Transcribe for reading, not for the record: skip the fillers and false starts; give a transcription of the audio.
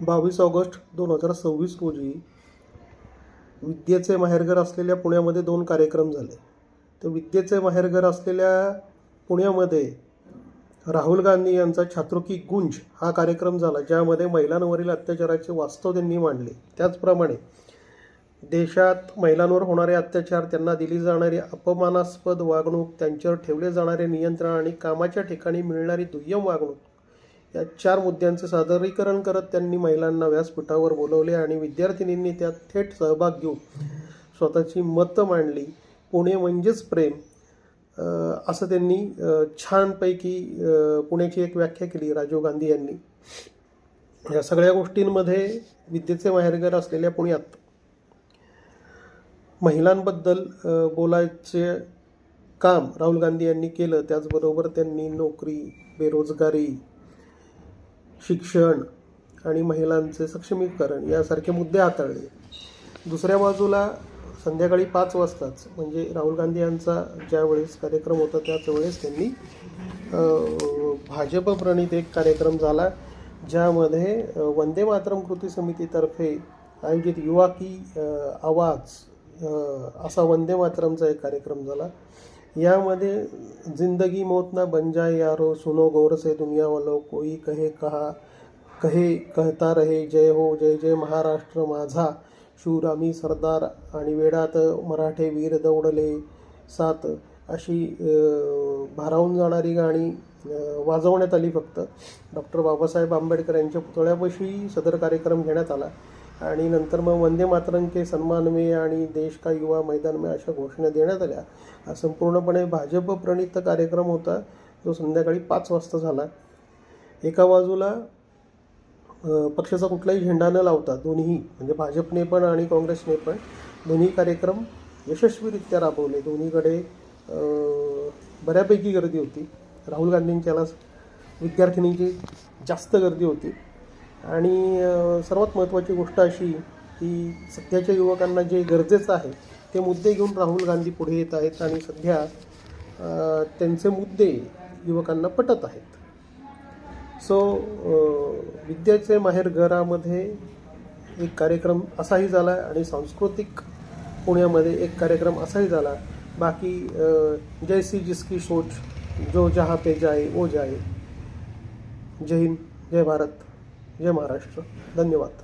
22 August 2026 रोजी विद्येचे माहेरघर असलेल्या पुण्यामध्ये 2 कार्यक्रम झाले. तर विद्येचे माहेरघर असलेल्या पुण्यामध्ये राहुल गांधी यांचा छात्रों की गूंज हा कार्यक्रम झाला, ज्यामध्ये महिलांवरील अत्याचाराचे वास्तव त्यांनी मांडले. त्याचप्रमाणे देशात महिलांवर होणारे अत्याचार, त्यांना दिली जाणारी अपमानास्पद वागणूक, त्यांच्यावर ठेवले जाणारे नियंत्रण आणि कामाच्या ठिकाणी मिळणारी दुय्यम वागणूक या 4 मुद्द्यांचे सादरीकरण करत त्यांनी महिलांना व्यासपीठावर बोलवले आणि विद्यार्थिनींनी त्यात थेट सहभाग घेऊन स्वतःची मतं मांडली. पुणे म्हणजेच प्रेम असं त्यांनी छानपैकी पुण्याची एक व्याख्या केली राजीव गांधी यांनी. या सगळ्या गोष्टींमध्ये विद्येचे माहेरघर असलेल्या पुण्यात महिलांबद्दल बोलायचे काम राहुल गांधी यांनी केलं. त्याचबरोबर त्यांनी नोकरी, बेरोजगारी, शिक्षण आणि महिलांचे सक्षमीकरण यासारखे मुद्दे हाताळले. दुसऱ्या बाजूला संध्याकाळी 5 वाजताच म्हणजे राहुल गांधी यांचा ज्या वेळेस कार्यक्रम होता त्याच वेळेस त्यांनी भाजप प्रणित एक कार्यक्रम झाला, ज्यामध्ये वंदे मातरम कृती समितीतर्फे आयोजित युवा की आवाज असा वंदे मातरमचा एक कार्यक्रम झाला. यामध्ये जिंदगी मौत ना बन जाए यारो, सुनो गौर से दुनिया वालों, कोई कहे कहा कहे कहता रहे, जय हो जय जय महाराष्ट्र माझा, शूर आम्ही सरदार आणि वेडात मराठे वीर दौडले सात अशी भारावून जाणारी गाणी वाजवण्यात आली. फक्त डॉक्टर बाबासाहेब आंबेडकर यांच्या पुतळ्यापाशी सदर कार्यक्रम घेण्यात आला आणि नंतर मग वंदे मातरम के सन्मान में आणि देश का युवा मैदान में अशा घोषणा देण्यात आल्या. हा संपूर्णपणे भाजप प्रणित कार्यक्रम होता, जो संध्याकाळी 5 वाजता झाला. एका बाजूला पक्षाचा कुठलाही झेंडा न लावता दोन्ही म्हणजे भाजपने पण आणि काँग्रेसने पण दोन्ही कार्यक्रम यशस्वीरित्या राबवले. दोन्हीकडे बऱ्यापैकी गर्दी होती. राहुल गांधींच्याला विद्यार्थिनींची जास्त गर्दी होती आणि सर्वात महत्त्वाची गोष्ट अशी की सध्याच्या युवकांना जे गरजेचं आहे ते मुद्दे घेऊन राहुल गांधी पुढे येत आहेत आणि सध्या त्यांचे मुद्दे युवकांना पटत आहेत. सो विद्येचे माहेरघरामध्ये एक कार्यक्रम असाही झाला आणि सांस्कृतिक पुण्यामध्ये एक कार्यक्रम असाही झाला. बाकी जैसी जिसकी सोच, जो जहाँ पे जाए वो जाए. जय हिंद, जय भारत, जय महाराष्ट्र. धन्यवाद.